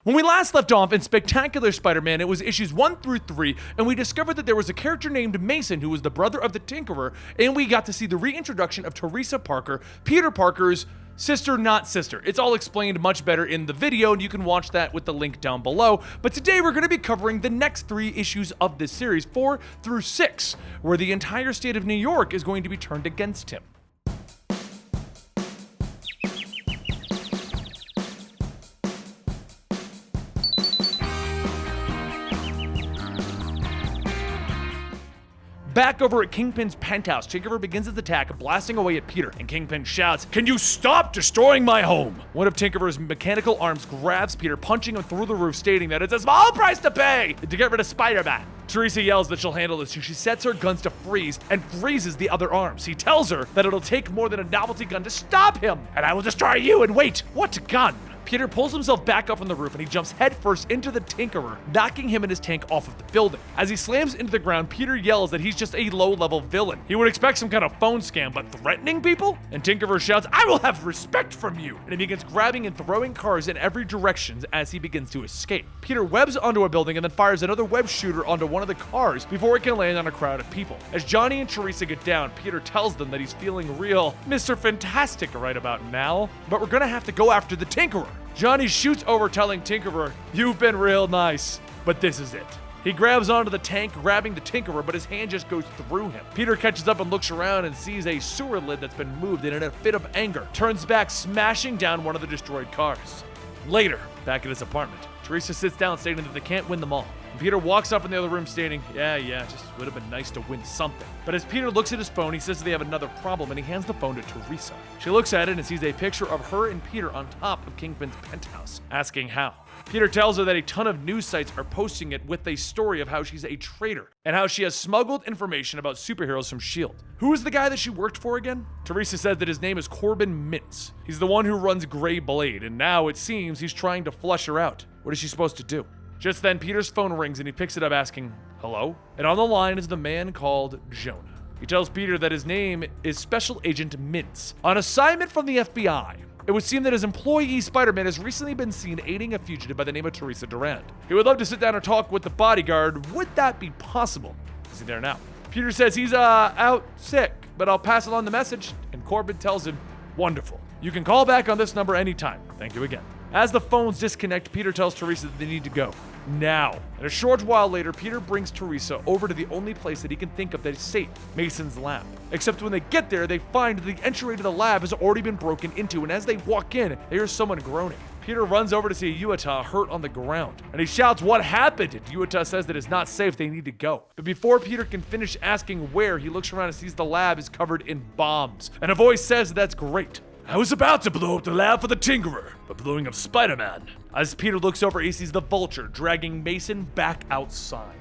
When we last left off in Spectacular Spider-Man, it was issues 1 through 3, and we discovered that there was a character named Mason who was the brother of the Tinkerer, and we got to see the reintroduction of Teresa Parker, Peter Parker's sister, not sister. It's all explained much better in the video, and you can watch that with the link down below. But today we're going to be covering the next 3 issues of this series, 4 through 6, where the entire state of New York is going to be turned against him. Back over at Kingpin's penthouse, Tinkerer begins his attack, blasting away at Peter, and Kingpin shouts, "Can you stop destroying my home?" One of Tinkerer's mechanical arms grabs Peter, punching him through the roof, stating that it's a small price to pay to get rid of Spider-Man. Teresa yells that she'll handle this, so she sets her guns to freeze and freezes the other arms. He tells her that it'll take more than a novelty gun to stop him, and I will destroy you, and wait, what gun? Peter pulls himself back up from the roof and he jumps headfirst into the Tinkerer, knocking him and his tank off of the building. As he slams into the ground, Peter yells that he's just a low-level villain. He would expect some kind of phone scam, but threatening people? And Tinkerer shouts, "I will have respect from you!" And he begins grabbing and throwing cars in every direction as he begins to escape. Peter webs onto a building and then fires another web shooter onto one of the cars before it can land on a crowd of people. As Johnny and Teresa get down, Peter tells them that he's feeling real Mr. Fantastic right about now, but we're gonna have to go after the Tinkerer. Johnny shoots over, telling Tinkerer, "You've been real nice, but this is it." He grabs onto the tank, grabbing the Tinkerer, but his hand just goes through him. Peter catches up and looks around and sees a sewer lid that's been moved, and in a fit of anger, turns back, smashing down one of the destroyed cars. Later, back at his apartment, Teresa sits down, stating that they can't win them all. And Peter walks off in the other room, stating, yeah, just would have been nice to win something. But as Peter looks at his phone, he says that they have another problem, and he hands the phone to Teresa. She looks at it and sees a picture of her and Peter on top of Kingpin's penthouse, asking how. Peter tells her that a ton of news sites are posting it with a story of how she's a traitor and how she has smuggled information about superheroes from S.H.I.E.L.D. Who is the guy that she worked for again? Teresa says that his name is Corbin Mintz. He's the one who runs Grey Blade, and now it seems he's trying to flush her out. What is she supposed to do? Just then, Peter's phone rings and he picks it up asking, "Hello?" And on the line is the man called Jonah. He tells Peter that his name is Special Agent Mintz, on assignment from the FBI. It would seem that his employee Spider-Man has recently been seen aiding a fugitive by the name of Teresa Durand. He would love to sit down and talk with the bodyguard. Would that be possible? Is he there now? Peter says he's out sick, but I'll pass along the message. And Corbin tells him, "Wonderful. You can call back on this number anytime. Thank you again." As the phones disconnect, Peter tells Teresa that they need to go. Now. And a short while later, Peter brings Teresa over to the only place that he can think of that is safe, Mason's lab. Except when they get there, they find that the entryway to the lab has already been broken into, and as they walk in, they hear someone groaning. Peter runs over to see Utah hurt on the ground, and he shouts, "What happened?" And Utah says that it's not safe, they need to go. But before Peter can finish asking where, he looks around and sees the lab is covered in bombs, and a voice says that's great. "I was about to blow up the lab for the Tinkerer, but blowing up Spider-Man." As Peter looks over, he sees the Vulture dragging Mason back outside.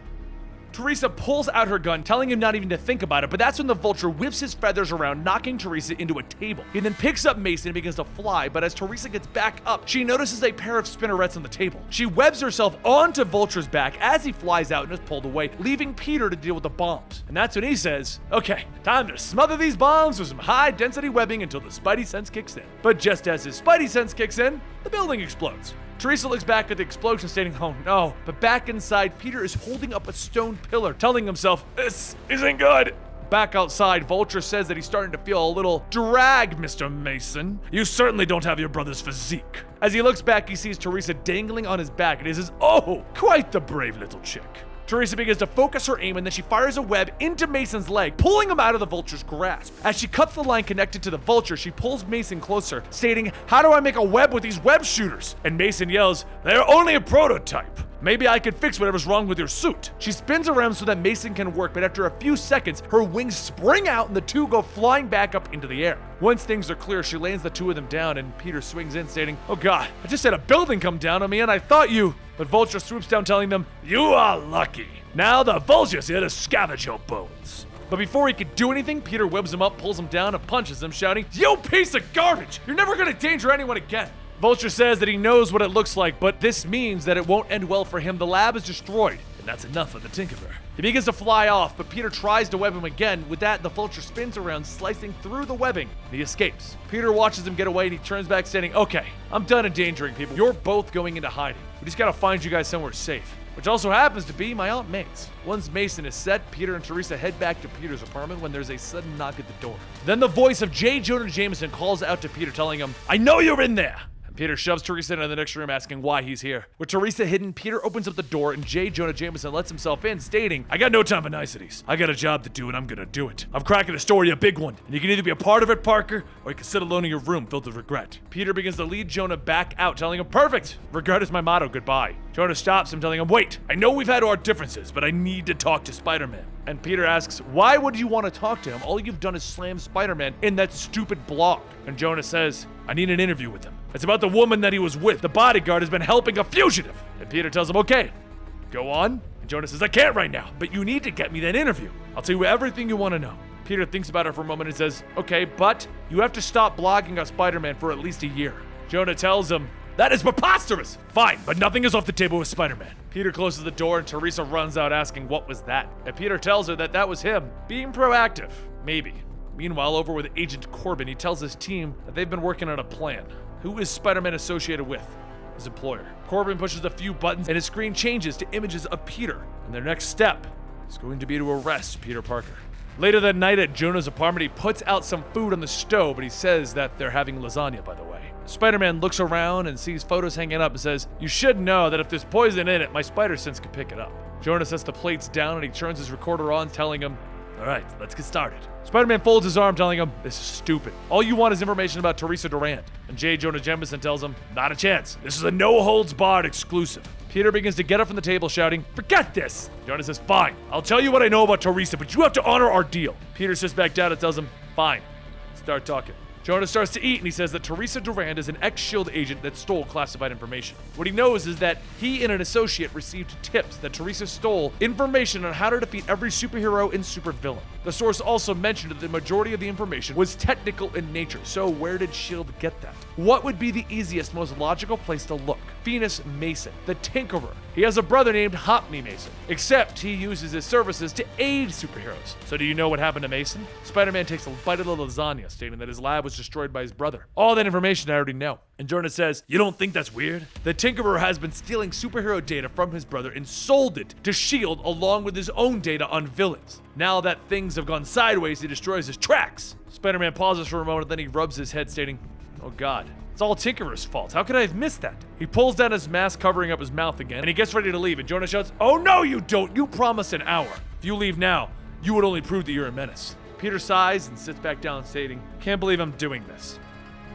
Teresa pulls out her gun, telling him not even to think about it, but that's when the Vulture whips his feathers around, knocking Teresa into a table. He then picks up Mason and begins to fly, but as Teresa gets back up, she notices a pair of spinnerets on the table. She webs herself onto Vulture's back as he flies out and is pulled away, leaving Peter to deal with the bombs. And that's when he says, "Okay, time to smother these bombs with some high-density webbing until the Spidey sense kicks in." But just as his Spidey sense kicks in, the building explodes. Teresa looks back at the explosion, stating, "Oh no." But back inside, Peter is holding up a stone pillar, telling himself, "This isn't good." Back outside, Vulture says that he's starting to feel a little drag, Mr. Mason. "You certainly don't have your brother's physique." As he looks back, he sees Teresa dangling on his back, and he says, "Oh, quite the brave little chick." Teresa begins to focus her aim, and then she fires a web into Mason's leg, pulling him out of the Vulture's grasp. As she cuts the line connected to the Vulture, she pulls Mason closer, stating, "How do I make a web with these web shooters?" And Mason yells, "They're only a prototype. Maybe I can fix whatever's wrong with your suit." She spins around so that Mason can work, but after a few seconds, her wings spring out and the two go flying back up into the air. Once things are clear, she lands the two of them down, and Peter swings in, stating, "Oh God, I just had a building come down on me and I thought you..." But Vulture swoops down, telling them, "You are lucky. Now the Vulture's here to scavenge your bones." But before he could do anything, Peter webs him up, pulls him down, and punches him, shouting, "You piece of garbage! You're never gonna danger anyone again." Vulture says that he knows what it looks like, but this means that it won't end well for him. The lab is destroyed. That's enough of the Tinkerer. He begins to fly off, but Peter tries to web him again. With that, the vulture spins around, slicing through the webbing, and he escapes. Peter watches him get away, and he turns back saying, okay, I'm done endangering people. You're both going into hiding. We just gotta find you guys somewhere safe. Which also happens to be my Aunt May's. Once Mason is set, Peter and Teresa head back to Peter's apartment when there's a sudden knock at the door. Then the voice of J. Jonah Jameson calls out to Peter, telling him, I know you're in there! Peter shoves Teresa into the next room, asking why he's here. With Teresa hidden, Peter opens up the door and J. Jonah Jameson lets himself in, stating, I got no time for niceties. I got a job to do and I'm gonna do it. I'm cracking a story, a big one, and you can either be a part of it, Parker, or you can sit alone in your room filled with regret. Peter begins to lead Jonah back out, telling him, perfect! Regret is my motto, goodbye. Jonah stops him, telling him, wait, I know we've had our differences, but I need to talk to Spider-Man. And Peter asks, why would you want to talk to him? All you've done is slam Spider-Man in that stupid blog. And Jonah says, I need an interview with him. It's about the woman that he was with. The bodyguard has been helping a fugitive. And Peter tells him, okay, go on. And Jonah says, I can't right now, but you need to get me that interview. I'll tell you everything you want to know. Peter thinks about it for a moment and says, okay, but you have to stop blogging about Spider-Man for at least a year. Jonah tells him, that is preposterous! Fine, but nothing is off the table with Spider-Man. Peter closes the door and Teresa runs out asking what was that. And Peter tells her that that was him being proactive. Maybe. Meanwhile, over with Agent Corbin, he tells his team that they've been working on a plan. Who is Spider-Man associated with? His employer. Corbin pushes a few buttons and his screen changes to images of Peter. And their next step is going to be to arrest Peter Parker. Later that night at Jonah's apartment, he puts out some food on the stove, but he says that they're having lasagna, by the way. Spider-Man looks around and sees photos hanging up and says, you should know that if there's poison in it, my spider sense could pick it up. Jonah sets the plates down and he turns his recorder on, telling him, all right, let's get started. Spider-Man folds his arm, telling him, this is stupid. All you want is information about Teresa Durant. And J. Jonah Jameson tells him, not a chance. This is a no-holds-barred exclusive. Peter begins to get up from the table, shouting, forget this! Jonah says, fine, I'll tell you what I know about Teresa, but you have to honor our deal. Peter sits back down and tells him, fine, start talking. Jonah starts to eat and he says that Teresa Durant is an ex-SHIELD agent that stole classified information. What he knows is that he and an associate received tips that Teresa stole information on how to defeat every superhero and supervillain. The source also mentioned that the majority of the information was technical in nature, so where did SHIELD get that? What would be the easiest, most logical place to look? Venus Mason, the Tinkerer. He has a brother named Hoppy Mason, except he uses his services to aid superheroes. So do you know what happened to Mason? Spider-Man takes a bite of the lasagna, stating that his lab was destroyed by his brother. All that information I already know. And Jonah says, you don't think that's weird? The Tinkerer has been stealing superhero data from his brother and sold it to SHIELD along with his own data on villains. Now that things have gone sideways, he destroys his tracks. Spider-Man pauses for a moment, then he rubs his head, stating, oh God. It's all Tinkerer's fault. How could I have missed that? He pulls down his mask, covering up his mouth again, and he gets ready to leave, and Jonah shouts, oh no you don't! You promised an hour. If you leave now, you would only prove that you're a menace. Peter sighs and sits back down, stating, can't believe I'm doing this.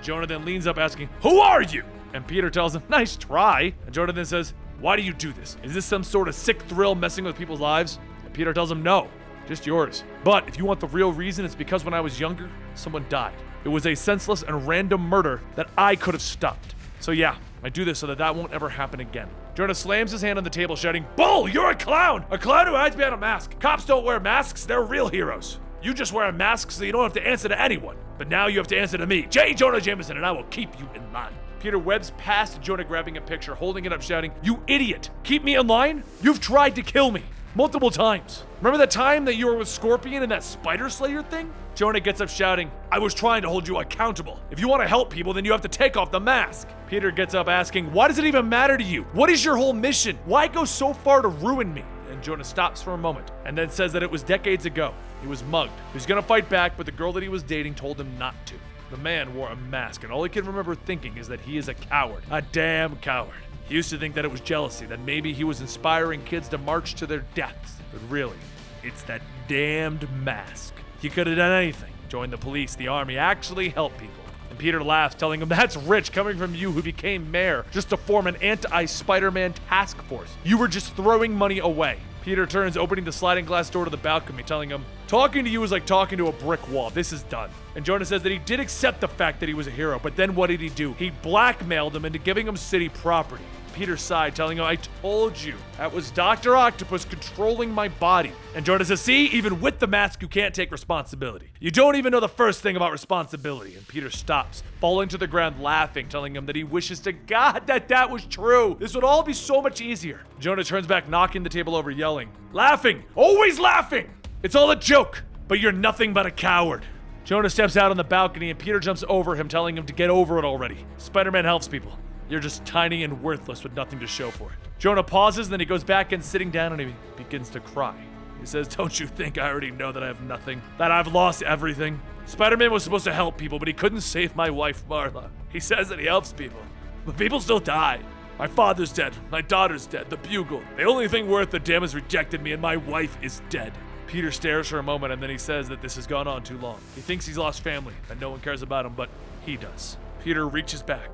Jonah then leans up asking, who are you? And Peter tells him, nice try. And Jonah then says, why do you do this? Is this some sort of sick thrill messing with people's lives? And Peter tells him, no, just yours. But if you want the real reason, it's because when I was younger, someone died. It was a senseless and random murder that I could have stopped. So yeah, I do this so that that won't ever happen again. Jonah slams his hand on the table, shouting, Bull, you're a clown! A clown who hides behind a mask. Cops don't wear masks, they're real heroes. You just wear a mask so you don't have to answer to anyone. But now you have to answer to me, J. Jonah Jameson, and I will keep you in line. Peter webs past Jonah, grabbing a picture, holding it up, shouting, you idiot! Keep me in line? You've tried to kill me. Multiple times. Remember that time that you were with Scorpion and that Spider Slayer thing? Jonah gets up shouting, I was trying to hold you accountable. If you want to help people, then you have to take off the mask. Peter gets up asking, why does it even matter to you? What is your whole mission? Why go so far to ruin me? And Jonah stops for a moment and then says that it was decades ago. He was mugged. He was gonna fight back, but the girl that he was dating told him not to. The man wore a mask, and all he can remember thinking is that he is a coward. A damn coward. He used to think that it was jealousy, that maybe he was inspiring kids to march to their deaths. But really, it's that damned mask. He could have done anything. Join the police, the army, actually help people. And Peter laughs, telling him, that's rich coming from you who became mayor just to form an anti-Spider-Man task force. You were just throwing money away. Peter turns, opening the sliding glass door to the balcony, telling him, talking to you is like talking to a brick wall. This is done. And Jonah says that he did accept the fact that he was a hero, but then what did he do? He blackmailed him into giving him city property. Peter's side, telling him, I told you, that was Dr. Octopus controlling my body. And Jonah says, see, even with the mask, you can't take responsibility. You don't even know the first thing about responsibility. And Peter stops, falling to the ground laughing, telling him that he wishes to God that was true. This would all be so much easier. Jonah turns back, knocking the table over, yelling, laughing, always laughing. It's all a joke, but you're nothing but a coward. Jonah steps out on the balcony and Peter jumps over him, telling him to get over it already. Spider-Man helps people. You're just tiny and worthless with nothing to show for it. Jonah pauses, then he goes back in, sitting down, and he begins to cry. He says, don't you think I already know that I have nothing? That I've lost everything? Spider-Man was supposed to help people, but he couldn't save my wife, Marla. He says that he helps people, but people still die. My father's dead, my daughter's dead, the Bugle. The only thing worth the damn has rejected me, and my wife is dead. Peter stares for a moment, and then he says that this has gone on too long. He thinks he's lost family, and no one cares about him, but he does. Peter reaches back,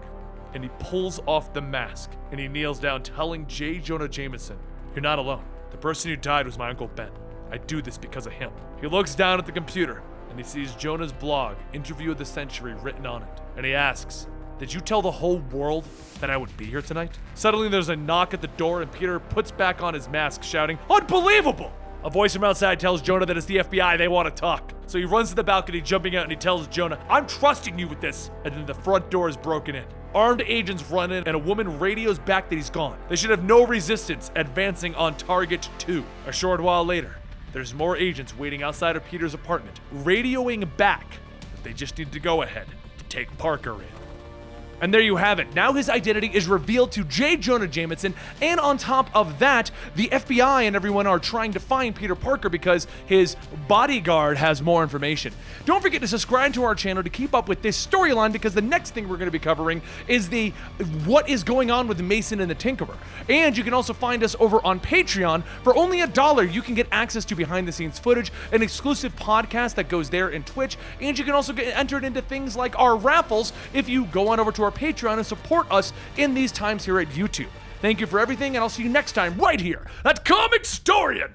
and he pulls off the mask, and he kneels down, telling J. Jonah Jameson, you're not alone. The person who died was my Uncle Ben. I do this because of him. He looks down at the computer, and he sees Jonah's blog, Interview of the Century, written on it, and he asks, did you tell the whole world that I would be here tonight? Suddenly there's a knock at the door, and Peter puts back on his mask, shouting, unbelievable! A voice from outside tells Jonah that it's the FBI, they want to talk. So he runs to the balcony, jumping out, and he tells Jonah, I'm trusting you with this. And then the front door is broken in. Armed agents run in, and a woman radios back that he's gone. They should have no resistance, advancing on target 2. A short while later, there's more agents waiting outside of Peter's apartment, radioing back that they just need to go ahead to take Parker in. And there you have it. Now his identity is revealed to J. Jonah Jameson, and on top of that, the FBI and everyone are trying to find Peter Parker because his bodyguard has more information. Don't forget to subscribe to our channel to keep up with this storyline, because the next thing we're going to be covering is what is going on with Mason and the Tinkerer. And you can also find us over on Patreon. For only $1, you can get access to behind-the-scenes footage, an exclusive podcast that goes there, in Twitch, and you can also get entered into things like our raffles if you go on over to our Patreon and support us in these times here at YouTube. Thank you for everything, and I'll see you next time right here at Comicstorian!